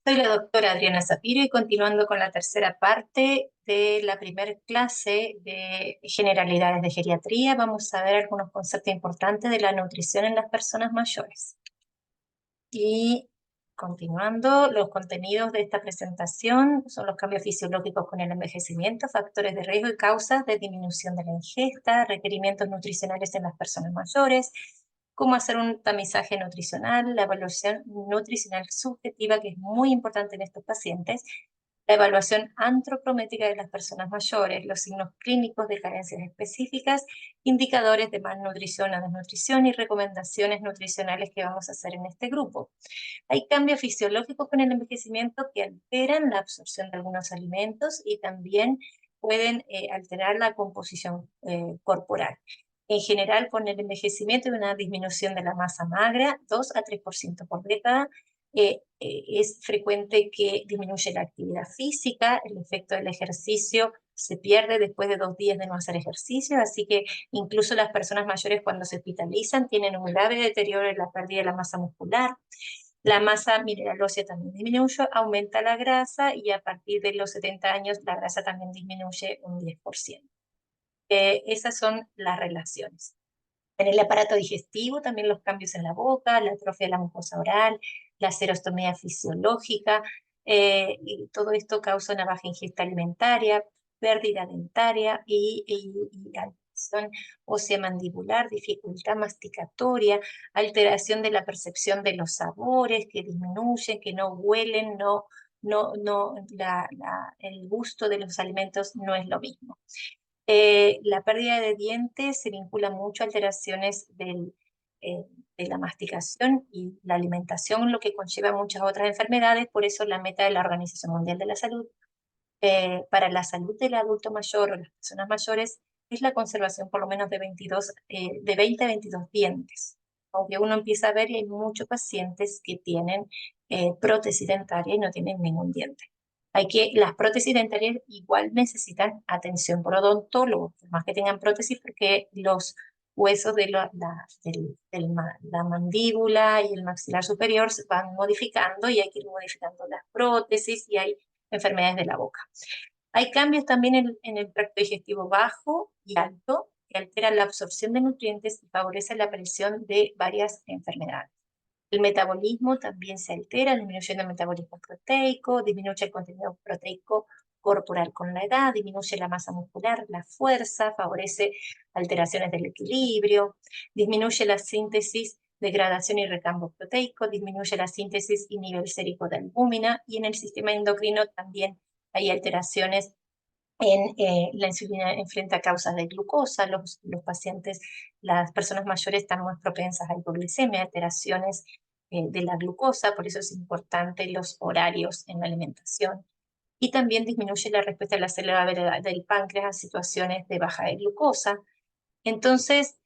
Soy la doctora Adriana Zapiro y continuando con la tercera parte de la primera clase de generalidades de geriatría, vamos a ver algunos conceptos importantes de la nutrición en las personas mayores. Y continuando, los contenidos de esta presentación son los cambios fisiológicos con el envejecimiento, factores de riesgo y causas de disminución de la ingesta, requerimientos nutricionales en las personas mayores, cómo hacer un tamizaje nutricional, la evaluación nutricional subjetiva, que es muy importante en estos pacientes, la evaluación antropométrica de las personas mayores, los signos clínicos de carencias específicas, indicadores de malnutrición o desnutrición y recomendaciones nutricionales que vamos a hacer en este grupo. Hay cambios fisiológicos con el envejecimiento que alteran la absorción de algunos alimentos y también pueden alterar la composición corporal. En general, con el envejecimiento hay una disminución de la masa magra, 2 a 3% por década. Es frecuente que disminuye la actividad física, el efecto del ejercicio se pierde después de 2 días de no hacer ejercicio, así que incluso las personas mayores cuando se hospitalizan tienen un grave deterioro en la pérdida de la masa muscular. La masa mineral ósea también disminuye, aumenta la grasa y a partir de los 70 años la grasa también disminuye un 10%. Esas son las relaciones. En el aparato digestivo también los cambios en la boca, la atrofia de la mucosa oral, la xerostomía fisiológica, y todo esto causa una baja ingesta alimentaria, pérdida dentaria y alteración ósea mandibular, dificultad masticatoria, alteración de la percepción de los sabores que disminuyen, que no huelen, el gusto de los alimentos no es lo mismo. La pérdida de dientes se vincula mucho a alteraciones eh, de la masticación y la alimentación, lo que conlleva muchas otras enfermedades. Por eso la meta de la Organización Mundial de la Salud para la salud del adulto mayor o las personas mayores es la conservación por lo menos de 20 a 22 dientes. Aunque uno empieza a ver y hay muchos pacientes que tienen prótesis dentaria y no tienen ningún diente. Las prótesis dentarias igual necesitan atención por odontólogos, por más que tengan prótesis, porque los huesos de la mandíbula y el maxilar superior se van modificando y hay que ir modificando las prótesis y hay enfermedades de la boca. Hay cambios también en el tracto digestivo bajo y alto que alteran la absorción de nutrientes y favorecen la aparición de varias enfermedades. El metabolismo también se altera, disminuyendo el metabolismo proteico, disminuye el contenido proteico corporal con la edad, disminuye la masa muscular, la fuerza, favorece alteraciones del equilibrio, disminuye la síntesis, degradación y recambio proteico, disminuye la síntesis y nivel sérico de albúmina, y en el sistema endocrino también hay alteraciones la insulina enfrenta causas de glucosa, los pacientes, las personas mayores están más propensas a hipoglicemia, alteraciones de la glucosa, por eso es importante los horarios en la alimentación. Y también disminuye la respuesta de la célula del páncreas a situaciones de baja de glucosa. Entonces,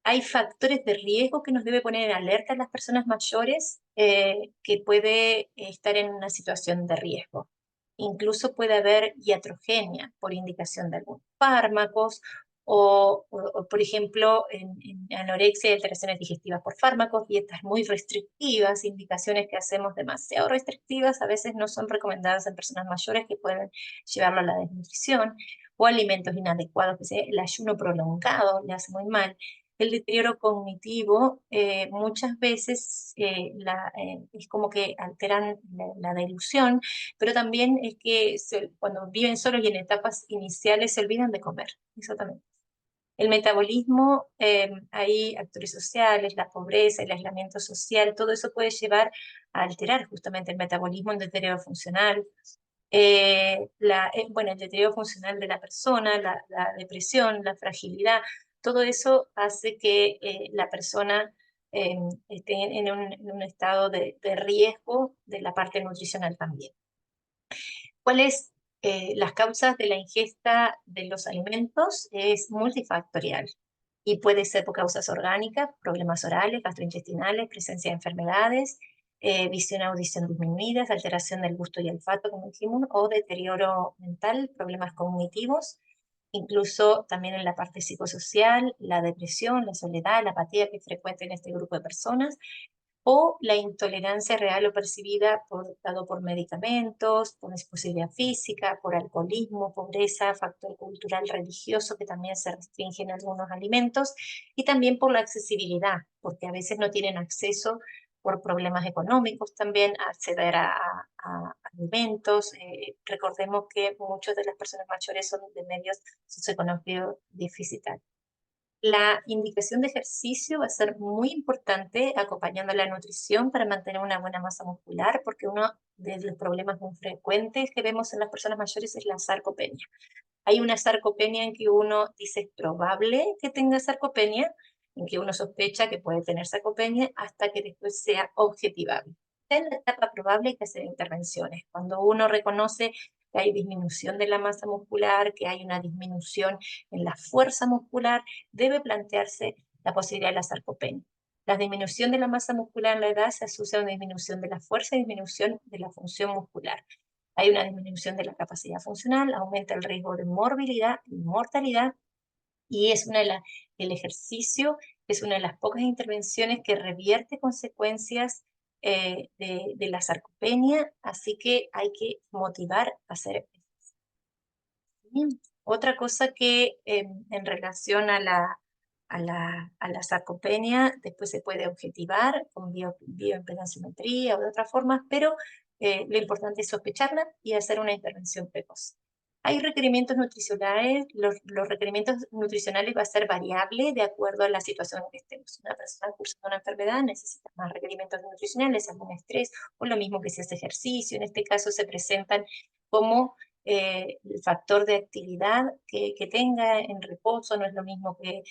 hay factores de riesgo que nos debe poner en alerta a las personas mayores que puede estar en una situación de riesgo. Incluso puede haber iatrogenia por indicación de algunos fármacos por ejemplo, en anorexia y alteraciones digestivas por fármacos, dietas muy restrictivas, indicaciones que hacemos demasiado restrictivas, a veces no son recomendadas en personas mayores que pueden llevarlo a la desnutrición, o alimentos inadecuados, el ayuno prolongado le hace muy mal. El deterioro cognitivo muchas veces es como que alteran la delusión, pero también es que cuando viven solos y en etapas iniciales se olvidan de comer, eso también. El metabolismo, hay actores sociales, la pobreza, el aislamiento social, todo eso puede llevar a alterar justamente el metabolismo en deterioro funcional. Bueno, el deterioro funcional de la persona, la depresión, la fragilidad, todo eso hace que la persona esté en un estado de riesgo de la parte nutricional también. ¿Cuáles las causas de la ingesta de los alimentos? Es multifactorial y puede ser por causas orgánicas, problemas orales, gastrointestinales, presencia de enfermedades, visión y audición disminuidas, alteración del gusto y olfato, como dijimos, o deterioro mental, problemas cognitivos, incluso también en la parte psicosocial, la depresión, la soledad, la apatía que es frecuente en este grupo de personas, o la intolerancia real o percibida dado por medicamentos, por disposibilidad física, por alcoholismo, pobreza, factor cultural religioso que también se restringe en algunos alimentos, y también por la accesibilidad, porque a veces no tienen acceso por problemas económicos también a acceder a alimentos. Recordemos que muchas de las personas mayores son de medios socioeconómicos deficitarios. La indicación de ejercicio va a ser muy importante acompañando la nutrición para mantener una buena masa muscular, porque uno de los problemas muy frecuentes que vemos en las personas mayores es la sarcopenia. Hay una sarcopenia en que uno dice es probable que tenga sarcopenia, en que uno sospecha que puede tener sarcopenia, hasta que después sea objetivable. En la etapa probable hay que hacer intervenciones. Cuando uno reconoce que hay disminución de la masa muscular, que hay una disminución en la fuerza muscular, debe plantearse la posibilidad de la sarcopenia. La disminución de la masa muscular en la edad se asocia a una disminución de la fuerza y disminución de la función muscular. Hay una disminución de la capacidad funcional, aumenta el riesgo de morbilidad y mortalidad, y es el ejercicio es una de las pocas intervenciones que revierte consecuencias de la sarcopenia, así que hay que motivar a hacer ejercicio. Bien. Otra cosa que en relación a la sarcopenia, después se puede objetivar con bioimpedanciometría o de otras formas, pero lo importante es sospecharla y hacer una intervención precoz. Hay requerimientos nutricionales, los requerimientos nutricionales va a ser variable de acuerdo a la situación en que estemos. Una persona cursando una enfermedad necesita más requerimientos nutricionales, algún estrés, o lo mismo que si hace ejercicio. En este caso se presentan como el factor de actividad que tenga en reposo, no es lo mismo que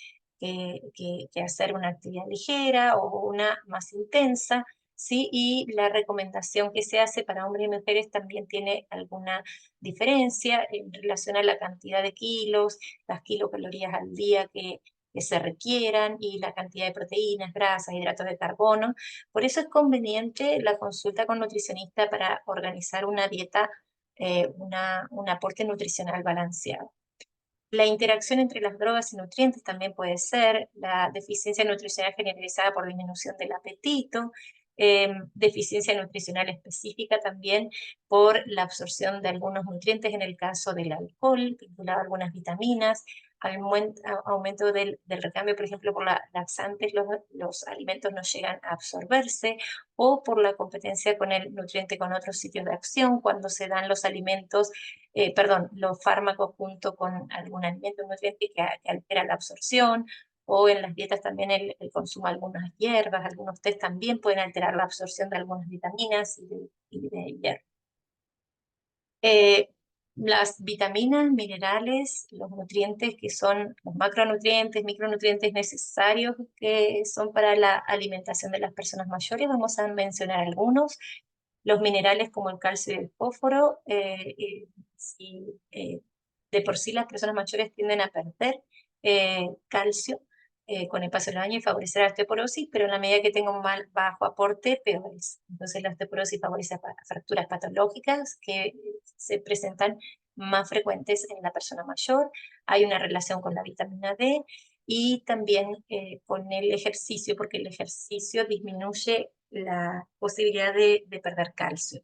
hacer una actividad ligera o una más intensa, ¿sí? Y la recomendación que se hace para hombres y mujeres también tiene alguna diferencia en relación a la cantidad de kilos, las kilocalorías al día que se requieran y la cantidad de proteínas, grasas, hidratos de carbono. Por eso es conveniente la consulta con nutricionista para organizar una dieta, un aporte nutricional balanceado. La interacción entre las drogas y nutrientes también puede ser, la deficiencia nutricional generalizada por disminución del apetito, deficiencia nutricional específica también por la absorción de algunos nutrientes en el caso del alcohol, vinculado a algunas vitaminas, aumento del recambio, por ejemplo, por laxantes, los alimentos no llegan a absorberse, o por la competencia con el nutriente con otros sitios de acción, cuando se dan los alimentos los fármacos junto con algún alimento nutriente que altera la absorción, o en las dietas también el consumo de algunas hierbas, algunos tés también pueden alterar la absorción de algunas vitaminas y de hierro. Las vitaminas, minerales, los nutrientes que son los macronutrientes, micronutrientes necesarios que son para la alimentación de las personas mayores, vamos a mencionar algunos. Los minerales como el calcio y el fósforo, si, de por sí las personas mayores tienden a perder calcio con el paso de los años y favorecer la osteoporosis, pero en la medida que tenga un bajo aporte, peor es. Entonces la osteoporosis favorece fracturas patológicas que se presentan más frecuentes en la persona mayor. Hay una relación con la vitamina D y también con el ejercicio, porque el ejercicio disminuye la posibilidad de perder calcio.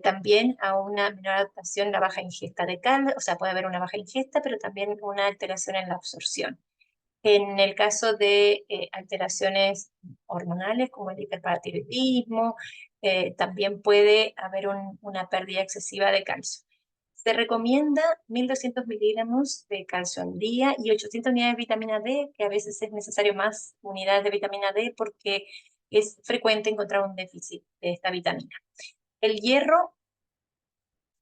También a una menor adaptación la baja ingesta de calcio, o sea, puede haber una baja ingesta, pero también una alteración en la absorción. En el caso de alteraciones hormonales como el hiperparatiroidismo, también puede haber una pérdida excesiva de calcio. Se recomienda 1.200 miligramos de calcio al día y 800 unidades de vitamina D, que a veces es necesario más unidades de vitamina D porque es frecuente encontrar un déficit de esta vitamina. El hierro,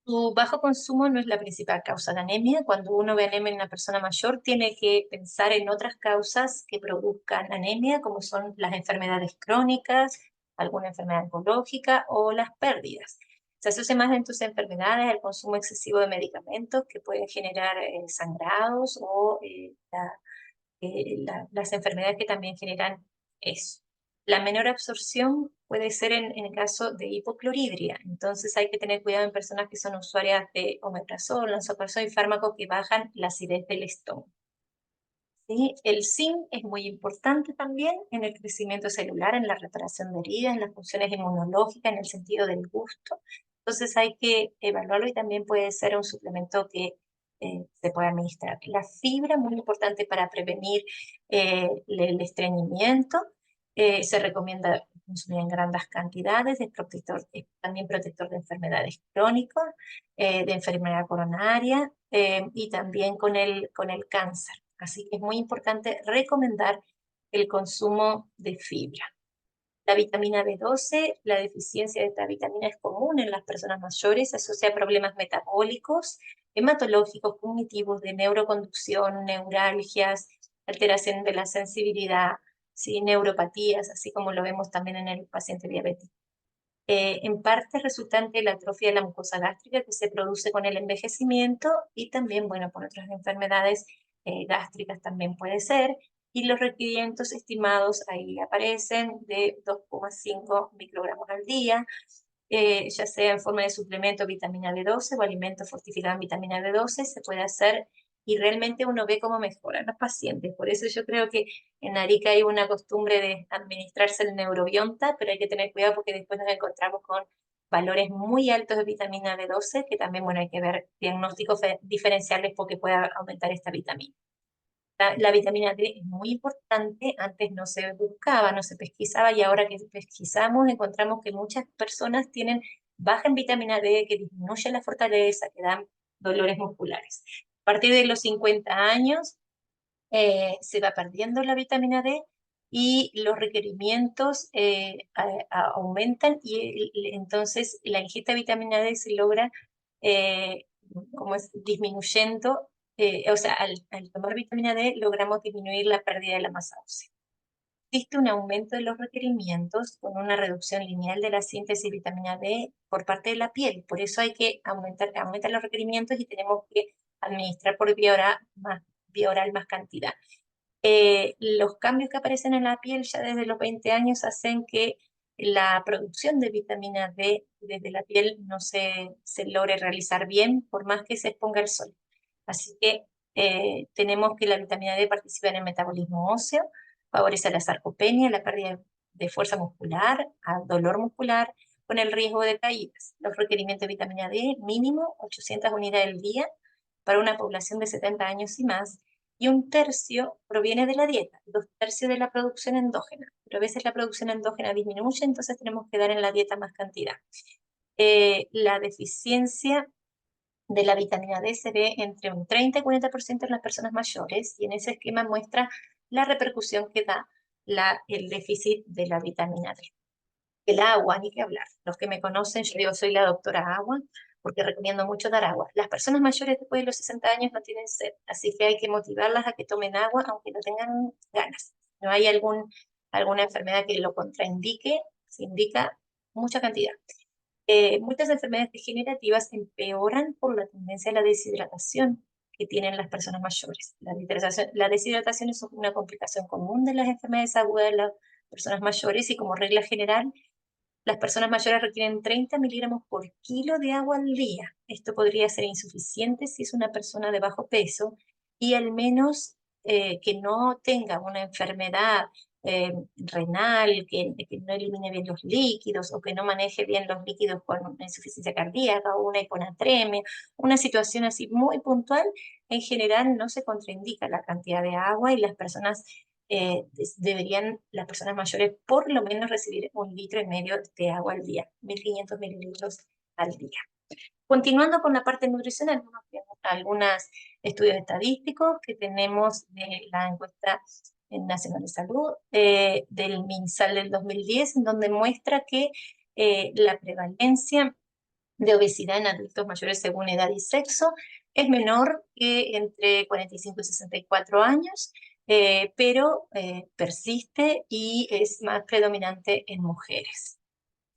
su bajo consumo no es la principal causa de anemia. Cuando uno ve anemia en una persona mayor, tiene que pensar en otras causas que produzcan anemia, como son las enfermedades crónicas, alguna enfermedad oncológica o las pérdidas. Se asocia más en tus enfermedades al consumo excesivo de medicamentos que pueden generar sangrados o las enfermedades que también generan eso. La menor absorción puede ser en el caso de hipocloridria, entonces hay que tener cuidado en personas que son usuarias de omeprazol, lansoprazol y fármacos que bajan la acidez del estómago. ¿sí? El zinc es muy importante también en el crecimiento celular, en la reparación de heridas, en las funciones inmunológicas, en el sentido del gusto. Entonces hay que evaluarlo y también puede ser un suplemento que se puede administrar. La fibra, muy importante para prevenir el estreñimiento. Se recomienda consumir en grandes cantidades, es también protector de enfermedades crónicas, de enfermedad coronaria y también con el cáncer. Así que es muy importante recomendar el consumo de fibra. La vitamina B12, la deficiencia de esta vitamina es común en las personas mayores, se asocia a problemas metabólicos, hematológicos, cognitivos, de neuroconducción, neuralgias, alteración de la sensibilidad, ¿sí? Neuropatías, así como lo vemos también en el paciente diabético. En parte resultante de la atrofia de la mucosa gástrica que se produce con el envejecimiento y también, bueno, por otras enfermedades gástricas también puede ser. Y los requerimientos estimados ahí aparecen de 2,5 microgramos al día, ya sea en forma de suplemento vitamina B12 o alimento fortificado en vitamina B12, se puede hacer y realmente uno ve cómo mejoran los pacientes. Por eso yo creo que en Arica hay una costumbre de administrarse el neurobionta, pero hay que tener cuidado porque después nos encontramos con valores muy altos de vitamina B12, que también, bueno, hay que ver diagnósticos diferenciales porque puede aumentar esta vitamina. La vitamina D es muy importante, antes no se buscaba, no se pesquisaba y ahora que pesquisamos encontramos que muchas personas tienen baja en vitamina D, que disminuye la fortaleza, que dan dolores musculares. A partir de los 50 años se va perdiendo la vitamina D y los requerimientos aumentan y entonces la ingesta de vitamina D se logra como es, disminuyendo, o sea, al tomar vitamina D logramos disminuir la pérdida de la masa ósea. Existe un aumento de los requerimientos con una reducción lineal de la síntesis de vitamina D por parte de la piel. Por eso hay que aumentar los requerimientos y tenemos que administrar por vía oral más cantidad. Los cambios que aparecen en la piel ya desde los 20 años hacen que la producción de vitamina D desde la piel no se logre realizar bien por más que se exponga al sol. Así que tenemos que la vitamina D participa en el metabolismo óseo, favorece la sarcopenia, la pérdida de fuerza muscular, al dolor muscular, con el riesgo de caídas. Los requerimientos de vitamina D mínimo 800 unidades al día para una población de 70 años y más, y un tercio proviene de la dieta, 2/3 de la producción endógena. Pero a veces la producción endógena disminuye, entonces tenemos que dar en la dieta más cantidad. La deficiencia de la vitamina D se ve entre un 30 y 40% en las personas mayores, y en ese esquema muestra la repercusión que da el déficit de la vitamina D. El agua, ni que hablar. Los que me conocen, yo digo, soy la doctora agua, porque recomiendo mucho dar agua. Las personas mayores después de los 60 años no tienen sed, así que hay que motivarlas a que tomen agua, aunque no tengan ganas. No hay alguna enfermedad que lo contraindique, se indica mucha cantidad. Muchas enfermedades degenerativas empeoran por la tendencia a la deshidratación que tienen las personas mayores. La deshidratación es una complicación común de las enfermedades agudas de las personas mayores y como regla general las personas mayores requieren 30 miligramos por kilo de agua al día. Esto podría ser insuficiente si es una persona de bajo peso y al menos que no tenga una enfermedad renal, que no elimine bien los líquidos o que no maneje bien los líquidos con una insuficiencia cardíaca o una hiponatremia, una situación así muy puntual, en general no se contraindica la cantidad de agua y las personas deberían las personas mayores por lo menos recibir 1,5 litros de agua al día, 1.500 mililitros al día. Continuando con la parte nutricional, algunos estudios estadísticos que tenemos de la encuesta nacional de salud del MinSal del 2010, en donde muestra que la prevalencia de obesidad en adultos mayores según edad y sexo es menor que entre 45 y 64 años, pero persiste y es más predominante en mujeres.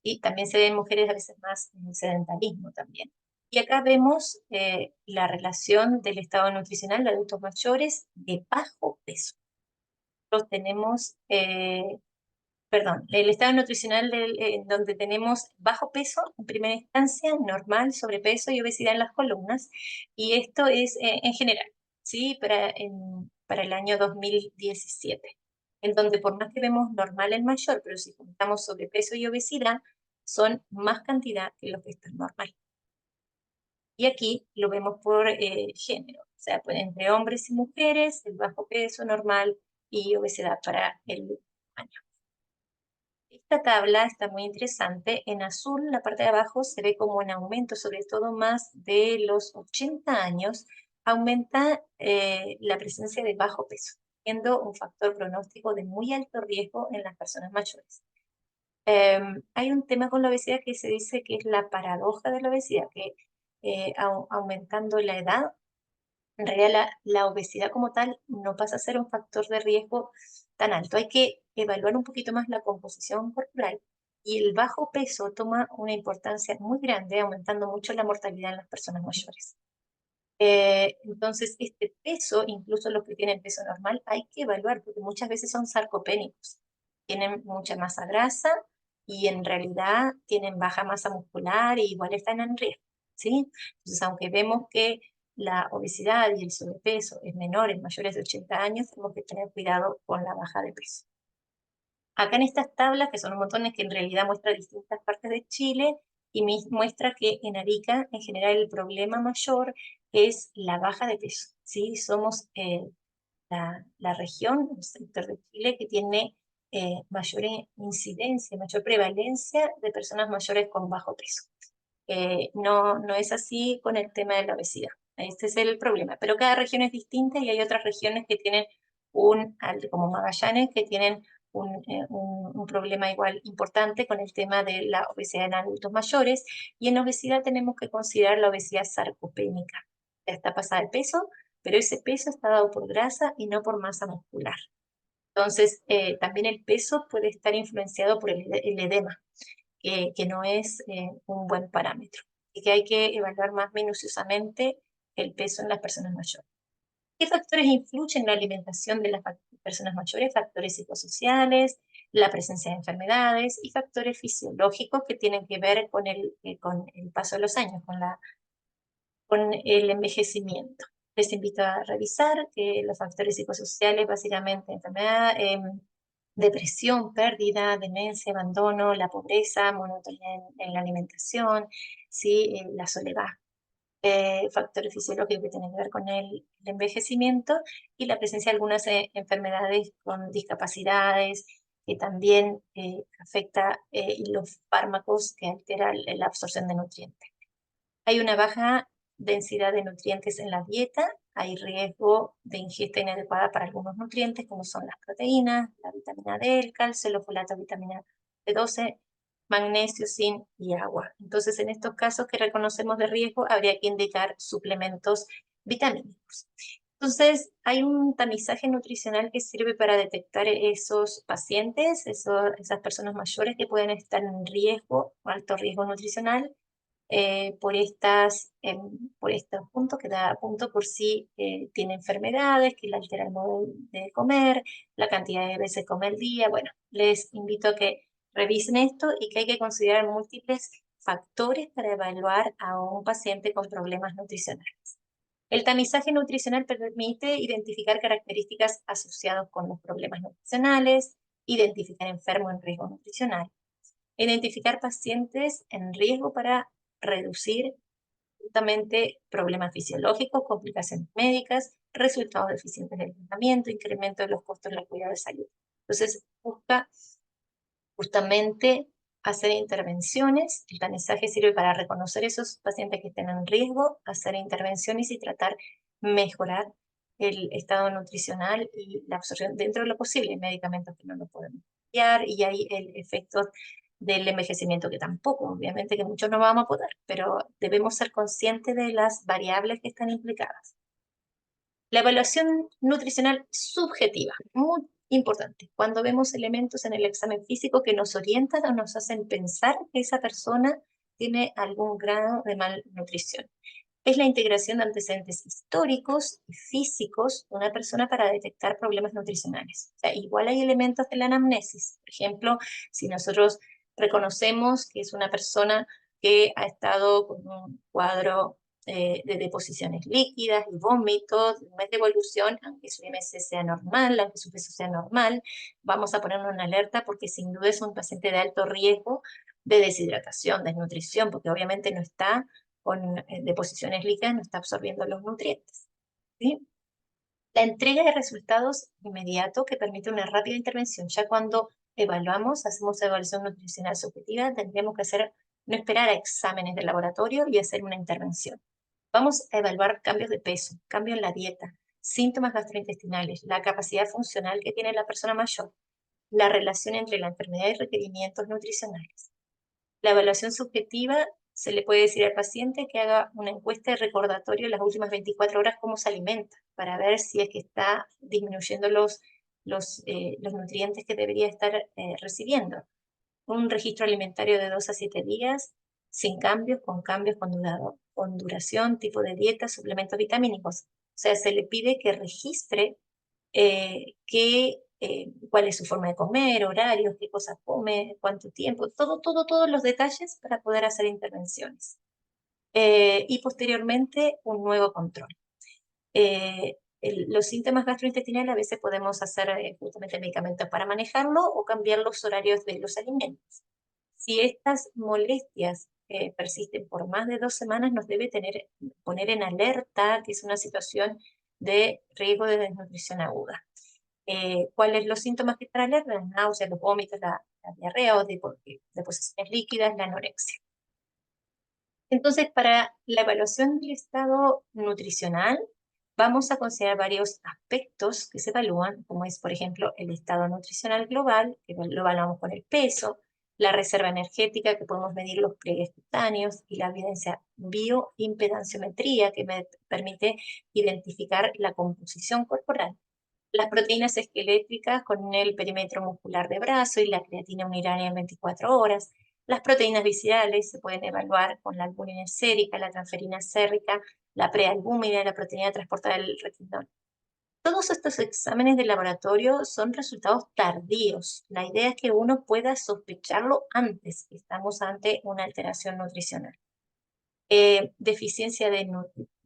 Y también se ve en mujeres a veces más en el sedentarismo también. Y acá vemos la relación del estado nutricional de adultos mayores de bajo peso. Nosotros tenemos el estado nutricional donde tenemos bajo peso en primera instancia, normal, sobrepeso y obesidad en las columnas, y esto es en general, ¿sí? para el año 2017, en donde por más que vemos normal el mayor, pero si juntamos sobrepeso y obesidad, son más cantidad que los que están normal. Y aquí lo vemos por género, o sea, pues, entre hombres y mujeres, el bajo peso normal y obesidad para el año. Esta tabla está muy interesante. En azul, la parte de abajo se ve como un aumento, sobre todo más de los 80 años, aumenta la presencia de bajo peso, siendo un factor pronóstico de muy alto riesgo en las personas mayores. Hay un tema con la obesidad que se dice que es la paradoja de la obesidad, que aumentando la edad, en realidad la obesidad como tal no pasa a ser un factor de riesgo tan alto. Hay que evaluar un poquito más la composición corporal y el bajo peso toma una importancia muy grande, aumentando mucho la mortalidad en las personas mayores. Entonces, este peso, incluso los que tienen peso normal, hay que evaluar porque muchas veces son sarcopénicos. Tienen mucha masa grasa y en realidad tienen baja masa muscular e igual están en riesgo, ¿sí? Entonces, aunque vemos que la obesidad y el sobrepeso es menor en mayores de 80 años, tenemos que tener cuidado con la baja de peso. Acá en estas tablas, que son un montón, que en realidad muestra distintas partes de Chile, y muestra que en Arica, en general, el problema mayor es la baja de peso, ¿sí? Somos la región, el sector de Chile, que tiene mayor incidencia, mayor prevalencia de personas mayores con bajo peso. No es así con el tema de la obesidad. Este es el problema. Pero cada región es distinta y hay otras regiones que tienen como Magallanes, que tienen un problema igual importante con el tema de la obesidad en adultos mayores. Y en obesidad tenemos que considerar la obesidad sarcopénica. Ya está pasada el peso, pero ese peso está dado por grasa y no por masa muscular. Entonces, también el peso puede estar influenciado por el edema, que no es un buen parámetro y que hay que evaluar más minuciosamente el peso en las personas mayores. ¿Qué factores influyen en la alimentación de las personas mayores? Factores psicosociales, la presencia de enfermedades y factores fisiológicos que tienen que ver con el paso de los años, con el envejecimiento. Les invito a revisar los factores psicosociales, básicamente enfermedad, depresión, pérdida, demencia, abandono, la pobreza, monotonía en la alimentación, ¿sí? La soledad. Factores fisiológicos que tienen que ver con el envejecimiento y la presencia de algunas enfermedades con discapacidades que también afecta y los fármacos que alteran la absorción de nutrientes. Hay una baja densidad de nutrientes en la dieta, hay riesgo de ingesta inadecuada para algunos nutrientes, como son las proteínas, la vitamina D, el calcio, el folato, vitamina B12, magnesio, zinc y agua. Entonces, en estos casos que reconocemos de riesgo, habría que indicar suplementos vitamínicos. Entonces, hay un tamizaje nutricional que sirve para detectar esos pacientes, esas personas mayores que pueden estar en riesgo, alto riesgo nutricional, por estos puntos, que cada punto por sí tiene enfermedades, que le altera el modo de comer, la cantidad de veces come al día. Bueno, les invito a que revisen esto y que hay que considerar múltiples factores para evaluar a un paciente con problemas nutricionales. El tamizaje nutricional permite identificar características asociadas con los problemas nutricionales, identificar enfermos en riesgo nutricional, identificar pacientes en riesgo para reducir justamente problemas fisiológicos, complicaciones médicas, resultados deficientes del tratamiento, incremento de los costos del cuidado de salud. Entonces, busca justamente hacer intervenciones. El tamizaje sirve para reconocer esos pacientes que estén en riesgo, hacer intervenciones y tratar mejorar el estado nutricional y la absorción dentro de lo posible. Hay medicamentos que no lo podemos cambiar y hay el efecto del envejecimiento que tampoco, obviamente que muchos no vamos a poder, pero debemos ser conscientes de las variables que están implicadas. La evaluación nutricional subjetiva, muy importante, cuando vemos elementos en el examen físico que nos orientan o nos hacen pensar que esa persona tiene algún grado de malnutrición. Es la integración de antecedentes históricos y físicos de una persona para detectar problemas nutricionales. O sea, igual hay elementos de la anamnesis. Por ejemplo, si nosotros reconocemos que es una persona que ha estado con un cuadro de deposiciones líquidas y vómitos, no es devolución, aunque su IMC sea normal, aunque su peso sea normal, vamos a ponerlo en alerta porque sin duda es un paciente de alto riesgo de deshidratación, desnutrición, porque obviamente no está con deposiciones líquidas, no está absorbiendo los nutrientes, ¿sí? La entrega de resultados inmediatos que permite una rápida intervención. Ya cuando evaluamos, hacemos evaluación nutricional subjetiva, tendríamos que hacer, no esperar a exámenes de laboratorio y hacer una intervención. Vamos a evaluar cambios de peso, cambio en la dieta, síntomas gastrointestinales, la capacidad funcional que tiene la persona mayor, la relación entre la enfermedad y requerimientos nutricionales. La evaluación subjetiva se le puede decir al paciente que haga una encuesta de recordatorio en las últimas 24 horas cómo se alimenta, para ver si es que está disminuyendo los nutrientes que debería estar recibiendo. Un registro alimentario de 2 a 7 días, sin cambios, con cambios con duración, tipo de dieta, suplementos vitamínicos. O sea, se le pide que registre cuál es su forma de comer, horarios, qué cosas come, cuánto tiempo, todos los detalles para poder hacer intervenciones. Y posteriormente un nuevo control. Los síntomas gastrointestinales a veces podemos hacer justamente medicamentos para manejarlo o cambiar los horarios de los alimentos. Si estas molestias persisten por más de 2 semanas, nos debe poner en alerta que es una situación de riesgo de desnutrición aguda. ¿Cuáles los síntomas que están alerta? Las náuseas, los vómitos, la diarrea o deposiciones líquidas, la anorexia. Entonces, para la evaluación del estado nutricional, vamos a considerar varios aspectos que se evalúan, como es, por ejemplo, el estado nutricional global, que lo evaluamos con el peso, la reserva energética, que podemos medir los pliegues cutáneos, y la evidencia bioimpedanciometría, que me permite identificar la composición corporal. Las proteínas esqueléticas con el perímetro muscular de brazo y la creatina uniránea en 24 horas. Las proteínas viscerales se pueden evaluar con la albúmina sérica, la transferina sérrica, la prealbúmina y la proteína transportada del retinol. Todos estos exámenes de laboratorio son resultados tardíos. La idea es que uno pueda sospecharlo antes que estamos ante una alteración nutricional. Deficiencia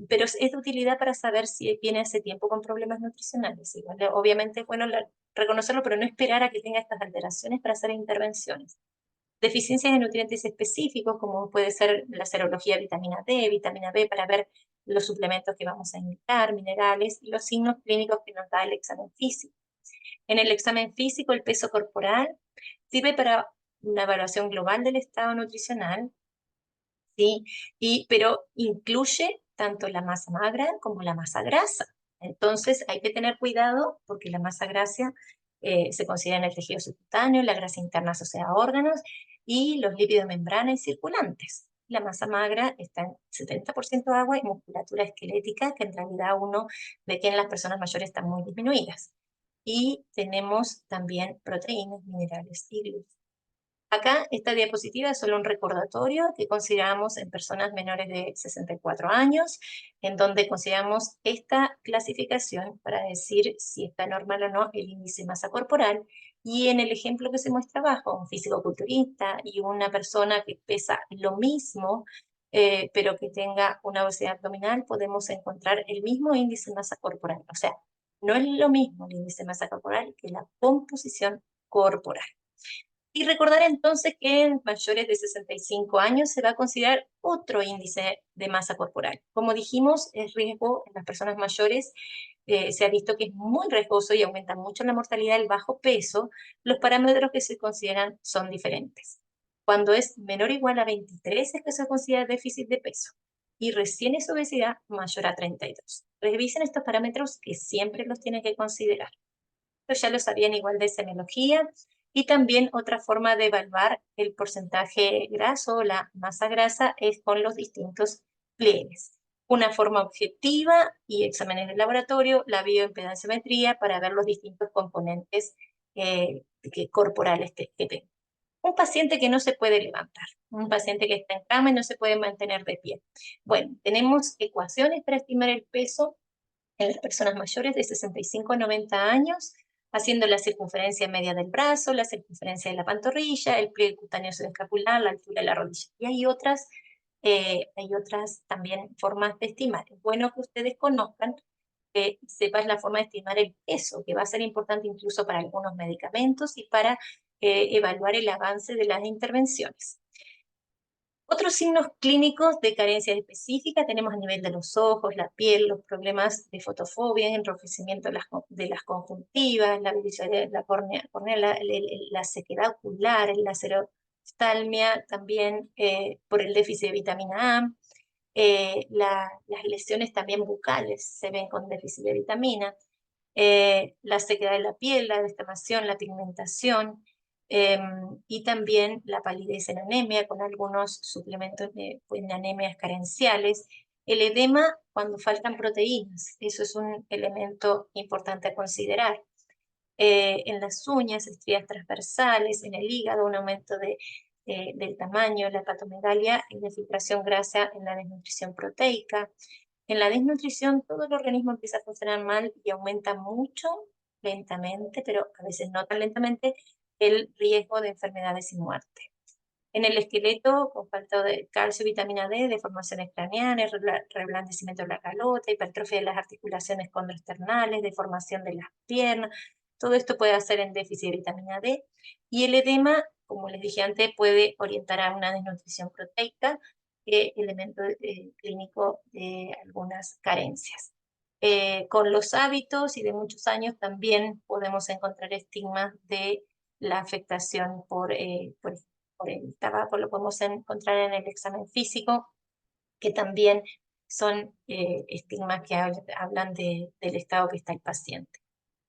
pero es de utilidad para saber si viene hace tiempo con problemas nutricionales. Igual, obviamente es bueno reconocerlo, pero no esperar a que tenga estas alteraciones para hacer intervenciones. Deficiencias de nutrientes específicos, como puede ser la serología de vitamina D, vitamina B, para ver los suplementos que vamos a indicar, minerales, y los signos clínicos que nos da el examen físico. En el examen físico, el peso corporal sirve para una evaluación global del estado nutricional, ¿sí? Pero incluye tanto la masa magra como la masa grasa. Entonces hay que tener cuidado porque la masa grasa se considera en el tejido subcutáneo, la grasa interna asociada a órganos y los lípidos membrana y circulantes. La masa magra está en 70% agua y musculatura esquelética, que en realidad uno ve que en las personas mayores están muy disminuidas. Y tenemos también proteínas, minerales y glúcidos. Acá, esta diapositiva es solo un recordatorio que consideramos en personas menores de 64 años, en donde consideramos esta clasificación para decir si está normal o no el índice de masa corporal. Y en el ejemplo que se muestra abajo, un físico-culturista y una persona que pesa lo mismo, pero que tenga una obesidad abdominal, podemos encontrar el mismo índice de masa corporal. O sea, no es lo mismo el índice de masa corporal que la composición corporal. Y recordar entonces que en mayores de 65 años se va a considerar otro índice de masa corporal. Como dijimos, el riesgo en las personas mayores se ha visto que es muy riesgoso y aumenta mucho la mortalidad del bajo peso. Los parámetros que se consideran son diferentes. Cuando es menor o igual a 23 es que se considera déficit de peso y recién es obesidad mayor a 32. Revisen estos parámetros que siempre los tienen que considerar. Esto ya lo sabían igual de semiología. Y también otra forma de evaluar el porcentaje graso o la masa grasa es con los distintos pliegues. Una forma objetiva y exámenes de laboratorio, la bioimpedanciometría para ver los distintos componentes corporales que tenga. Un paciente que no se puede levantar, un paciente que está en cama y no se puede mantener de pie. Bueno, tenemos ecuaciones para estimar el peso en las personas mayores de 65 a 90 años, haciendo la circunferencia media del brazo, la circunferencia de la pantorrilla, el pliegue cutáneo subescapular, la altura de la rodilla. Y hay otras Hay otras también formas de estimar. Es bueno que ustedes conozcan, que sepas la forma de estimar el peso, que va a ser importante incluso para algunos medicamentos y para evaluar el avance de las intervenciones. Otros signos clínicos de carencia específica tenemos a nivel de los ojos, la piel, los problemas de fotofobia, enrojecimiento de las conjuntivas, la visibilidad de la córnea, la sequedad ocular, la xeroftalmia, también por el déficit de vitamina A. Las lesiones también bucales se ven con déficit de vitamina, la sequedad de la piel, la descamación, la pigmentación, y también la palidez en anemia con algunos suplementos en anemias carenciales. El edema cuando faltan proteínas, eso es un elemento importante a considerar. En las uñas, estrías transversales, en el hígado, un aumento del tamaño, la hepatomegalia y la filtración grasa en la desnutrición proteica. En la desnutrición todo el organismo empieza a funcionar mal y aumenta mucho, lentamente, pero a veces no tan lentamente, el riesgo de enfermedades y muerte. En el esqueleto, con falta de calcio y vitamina D, deformaciones craneales, reblandecimiento de la calota, hipertrofia de las articulaciones condroesternales, deformación de las piernas, todo esto puede hacer en déficit de vitamina D. Y el edema, como les dije antes, puede orientar a una desnutrición proteica, elemento clínico de algunas carencias. Con los hábitos y de muchos años también podemos encontrar estigmas de la afectación por el tabaco, lo podemos encontrar en el examen físico, que también son estigmas que hablan del estado que está el paciente.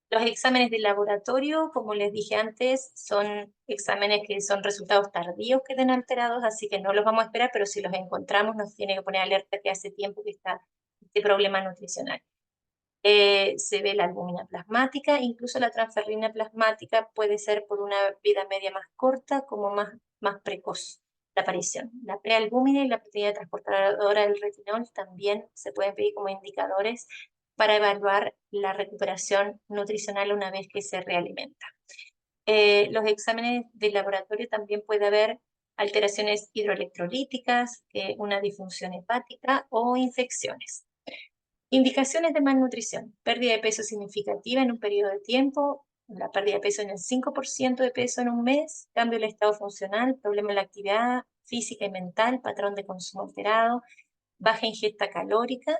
Los exámenes de laboratorio, como les dije antes, son exámenes que son resultados tardíos que den alterados, así que no los vamos a esperar, pero si los encontramos nos tiene que poner alerta que hace tiempo que está este problema nutricional. Se ve la albúmina plasmática, incluso la transferrina plasmática puede ser por una vida media más corta como más precoz la aparición. La prealbúmina y la proteína transportadora del retinol también se pueden pedir como indicadores para evaluar la recuperación nutricional una vez que se realimenta. Los exámenes de laboratorio también puede haber alteraciones hidroelectrolíticas, una disfunción hepática o infecciones. Indicaciones de malnutrición: pérdida de peso significativa en un periodo de tiempo, la pérdida de peso en el 5% de peso en un mes, cambio del estado funcional, problema en la actividad física y mental, patrón de consumo alterado, baja ingesta calórica,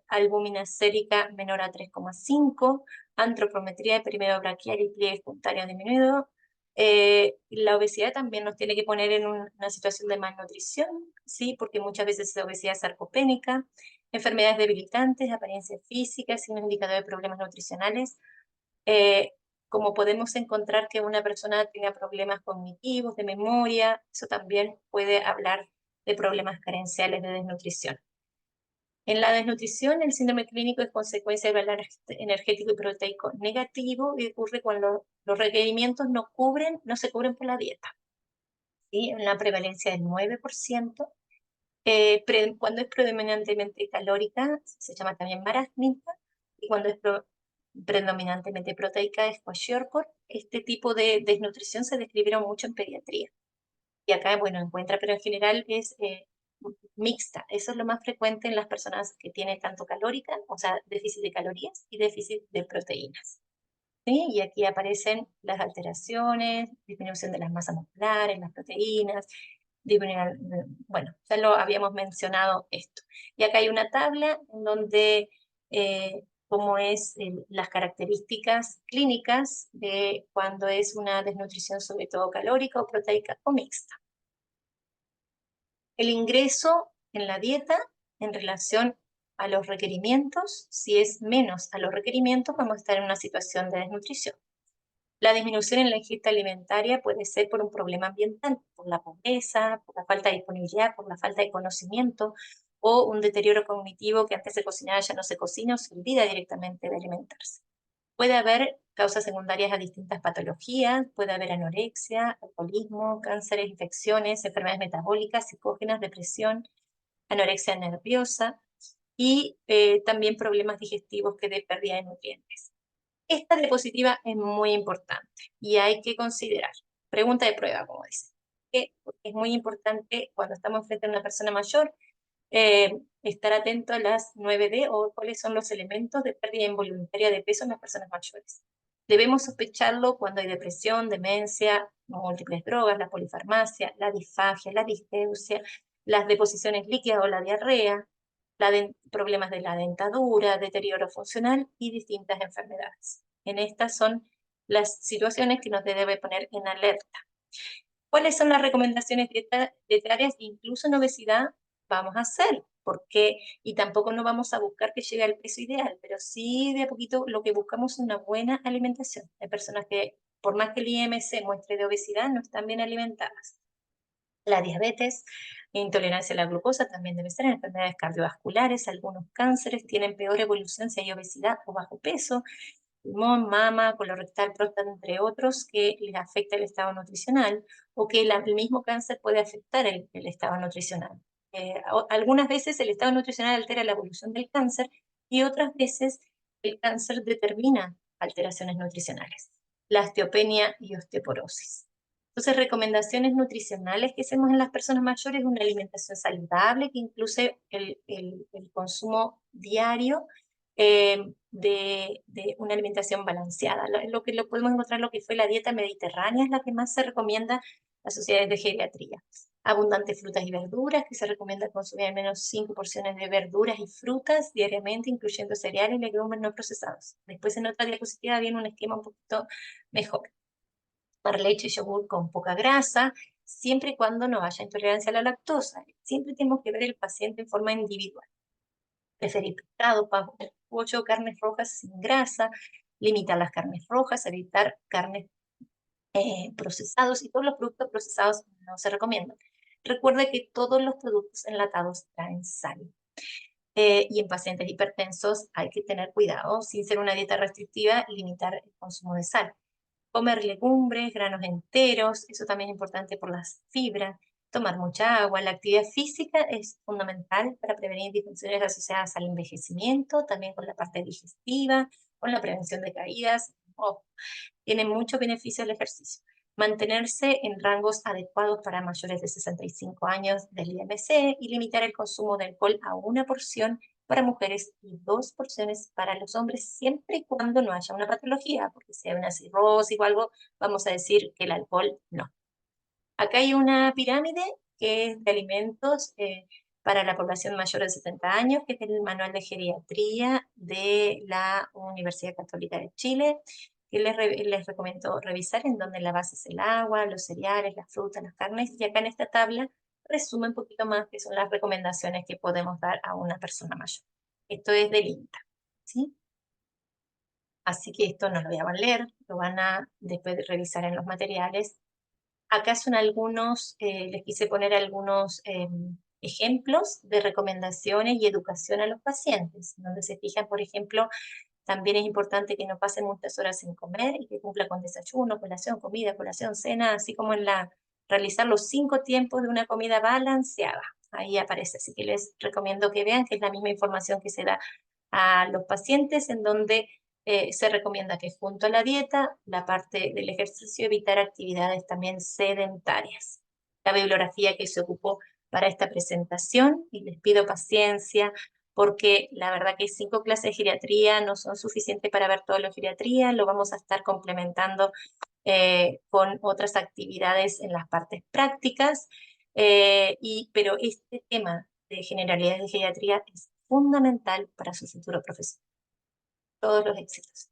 albúmina sérica menor a 3,5, antropometría de perímetro braquial y pliegue espontáneo disminuido. La obesidad también nos tiene que poner en una situación de malnutrición, ¿sí? Porque muchas veces es obesidad sarcopénica, enfermedades debilitantes, apariencia física, sin indicador de problemas nutricionales. Como podemos encontrar que una persona tenga problemas cognitivos, de memoria, eso también puede hablar de problemas carenciales de desnutrición. En la desnutrición, el síndrome clínico es consecuencia del balance energético y proteico negativo y ocurre cuando los requerimientos no se cubren por la dieta. ¿Sí? Una prevalencia del 9%. Cuando es predominantemente calórica, se llama también marásmica, y cuando es predominantemente proteica, es kwashiorkor. Este tipo de desnutrición se describieron mucho en pediatría. Y acá, bueno, encuentra, pero en general es mixta. Eso es lo más frecuente en las personas que tienen tanto calórica, o sea, déficit de calorías y déficit de proteínas. ¿Sí? Y aquí aparecen las alteraciones, disminución de las masas musculares, las proteínas, bueno, ya lo habíamos mencionado esto. Y acá hay una tabla en donde cómo es las características clínicas de cuando es una desnutrición sobre todo calórica o proteica o mixta. El ingreso en la dieta en relación a los requerimientos, si es menos a los requerimientos, vamos a estar en una situación de desnutrición. La disminución en la ingesta alimentaria puede ser por un problema ambiental, por la pobreza, por la falta de disponibilidad, por la falta de conocimiento o un deterioro cognitivo que antes se cocinaba ya no se cocina o se olvida directamente de alimentarse. Puede haber causas secundarias a distintas patologías, puede haber anorexia, alcoholismo, cánceres, infecciones, enfermedades metabólicas, psicógenas, depresión, anorexia nerviosa y también problemas digestivos que de pérdida de nutrientes. Esta diapositiva es muy importante y hay que considerar. Pregunta de prueba, como dice. qué? Porque es muy importante cuando estamos frente a una persona mayor estar atento a las 9D o cuáles son los elementos de pérdida involuntaria de peso en las personas mayores. Debemos sospecharlo cuando hay depresión, demencia, múltiples drogas, la polifarmacia, la disfagia, la disgeusia, las deposiciones líquidas o la diarrea, problemas de la dentadura, deterioro funcional y distintas enfermedades. En estas son las situaciones que nos debe poner en alerta. ¿Cuáles son las recomendaciones dietarias? Incluso en obesidad vamos a hacer, porque, y tampoco no vamos a buscar que llegue al peso ideal, pero sí de a poquito lo que buscamos es una buena alimentación. Hay personas que, por más que el IMC muestre de obesidad, no están bien alimentadas. La diabetes, intolerancia a la glucosa también debe ser, enfermedades cardiovasculares, algunos cánceres tienen peor evolución si hay obesidad o bajo peso, pulmón, mama, colorectal, próstata, entre otros, que les afecta el estado nutricional o que el mismo cáncer puede afectar el estado nutricional. Algunas veces el estado nutricional altera la evolución del cáncer y otras veces el cáncer determina alteraciones nutricionales, la osteopenia y osteoporosis. Entonces, recomendaciones nutricionales que hacemos en las personas mayores, una alimentación saludable que incluye el consumo diario de una alimentación balanceada. Lo que lo podemos encontrar, lo que fue la dieta mediterránea, es la que más se recomienda en las sociedades de geriatría. Abundantes frutas y verduras, que se recomienda consumir al menos 5 porciones de verduras y frutas diariamente, incluyendo cereales y legumbres no procesados. Después en otra diapositiva viene un esquema un poquito mejor. Tomar leche y yogur con poca grasa, siempre y cuando no haya intolerancia a la lactosa. Siempre tenemos que ver el paciente en forma individual. Preferir pescado, pollo, carnes rojas sin grasa, limitar las carnes rojas, evitar carnes procesados y todos los productos procesados no se recomiendan. Recuerde que todos los productos enlatados traen sal. Y en pacientes hipertensos hay que tener cuidado, sin ser una dieta restrictiva, limitar el consumo de sal. Comer legumbres, granos enteros, eso también es importante por las fibras. Tomar mucha agua. La actividad física es fundamental para prevenir disfunciones asociadas al envejecimiento, también con la parte digestiva, con la prevención de caídas. Tiene muchos beneficios el ejercicio. Mantenerse en rangos adecuados para mayores de 65 años del IMC y limitar el consumo de alcohol a 1 porción para mujeres y 2 porciones para los hombres, siempre y cuando no haya una patología, porque si hay una cirrosis o algo, vamos a decir que el alcohol no. Acá hay una pirámide que es de alimentos para la población mayor de 70 años, que es el Manual de Geriatría de la Universidad Católica de Chile, que les recomiendo revisar, en donde la base es el agua, los cereales, las frutas, las carnes, y acá en esta tabla resume un poquito más qué son las recomendaciones que podemos dar a una persona mayor. Esto es del INTA, ¿sí? Así que esto no lo voy a leer, lo van a después revisar en los materiales. Acá son algunos, les quise poner algunos ejemplos de recomendaciones y educación a los pacientes, donde se fijan, por ejemplo, también es importante que no pasen muchas horas sin comer y que cumpla con desayuno, colación, comida, colación, cena, así como en realizar los 5 tiempos de una comida balanceada. Ahí aparece, así que les recomiendo que vean que es la misma información que se da a los pacientes, en donde se recomienda que junto a la dieta, la parte del ejercicio, evitar actividades también sedentarias. La bibliografía que se ocupó para esta presentación, y les pido paciencia, porque la verdad que 5 clases de geriatría no son suficientes para ver todo lo de geriatría, lo vamos a estar complementando con otras actividades en las partes prácticas, pero este tema de generalidades de geriatría es fundamental para su futuro profesional. Todos los éxitos.